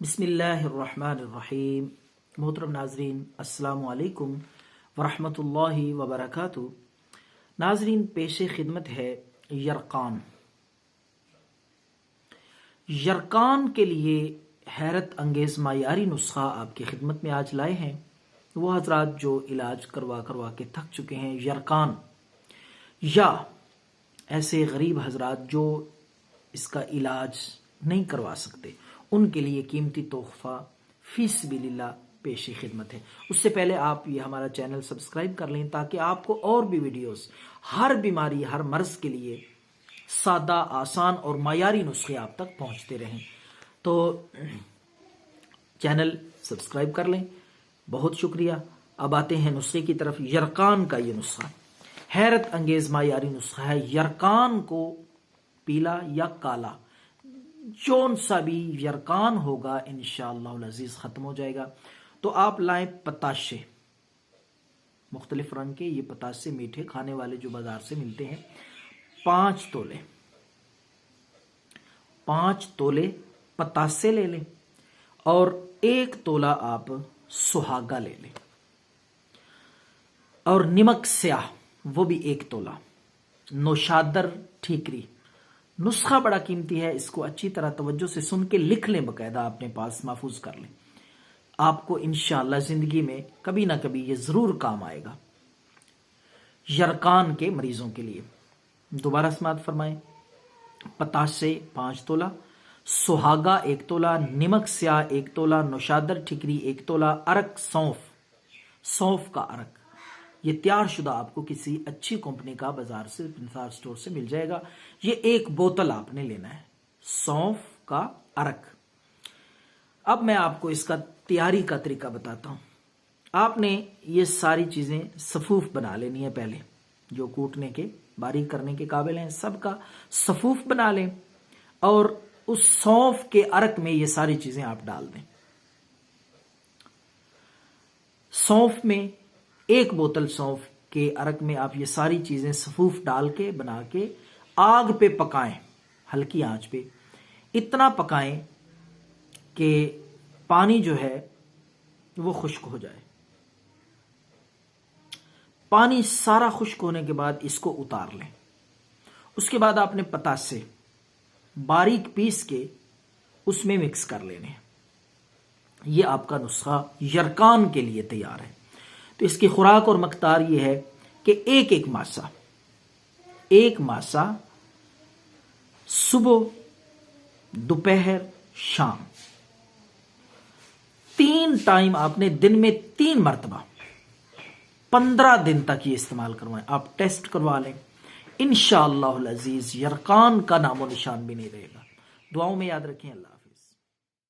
बिस्मिल्लाहिर्रहमानिर्रहीम। मोहतरम नाजरीन, अस्सलामु अलैकुम वरहमतुल्लाहि वबरकातुहू। नाजरीन, पेशे खिदमत है यरकान। यरकान के लिए हैरत अंगेज़ मायारी नुस्खा आपकी खिदमत में आज लाए हैं। वो हजरात जो इलाज करवा करवा के थक चुके हैं, यरकान, या ऐसे गरीब हजरात जो इसका इलाज नहीं करवा सकते, उनके लिए कीमती तोहफा फीसबिलिल्लाह पेशी खिदमत है। उससे पहले आप ये हमारा चैनल सब्सक्राइब कर लें ताकि आपको और भी वीडियोस हर बीमारी, हर मर्ज के लिए सादा, आसान और मायारी नुस्खे आप तक पहुंचते रहें। तो चैनल सब्सक्राइब कर लें, बहुत शुक्रिया। अब आते हैं नुस्खे की तरफ। यरकान का ये नुस्खा हैरत अंगेज मायारी नुस्खा है। यरकान को पीला या काला, जौन सा भी यरकान होगा इंशाअल्लाह अज़ीज खत्म हो जाएगा। तो आप लाएं पताशे, मुख्तलिफ रंग के ये पताशे, मीठे खाने वाले जो बाजार से मिलते हैं। 5 तोले 5 तोले पतासे ले लें और 1 तोला आप सुहागा ले लें, और नमक स्याह वो भी 1 तोला। नौशादर ठीकरी, नुस्खा बड़ा कीमती है, इसको अच्छी तरह तवज्जो से सुन के लिख लें, बकायदा अपने पास महफूज कर लें। आपको इंशाअल्लाह जिंदगी में कभी ना कभी ये जरूर काम आएगा। यरकान के मरीजों के लिए दोबारा समात फरमाएं। पताशे 5 तोला, सुहागा 1 तोला, नमक स्याह 1 तोला, नौशादर ठिकरी 1 तोला, अरक सौंफ का अरक, ये तैयार शुदा आपको किसी अच्छी कंपनी का बाजार से, पिंसार स्टोर से मिल जाएगा। ये 1 बोतल आपने लेना है सौंफ का अरक। अब मैं आपको इसका तैयारी का तरीका बताता हूं। आपने ये सारी चीजें सफूफ बना लेनी है पहले, जो कूटने के, बारीक करने के काबिल हैं, सबका सफूफ बना लें और उस सौंफ के अरक में ये सारी चीजें आप डाल दें। सौंफ में 1 बोतल सौंफ के अरक में आप ये सारी चीजें सफूफ डाल के बना के आग पे पकाएं, हल्की आंच पे। इतना पकाएं कि पानी जो है वो खुश्क हो जाए। पानी सारा खुश्क होने के बाद इसको उतार लें। उसके बाद आपने पतासे बारीक पीस के उसमें मिक्स कर लेने। ये आपका नुस्खा यरकान के लिए तैयार है। तो इसकी खुराक और मकदार ये है कि एक मासा सुबह, दोपहर, शाम, 3 टाइम आपने दिन में 3 मरतबा 15 दिन तक ये इस्तेमाल करवाएं। आप टेस्ट करवा लें, इंशाअल्लाह अज़ीज यरकान का नामो निशान भी नहीं रहेगा। दुआओं में याद रखें। अल्लाह।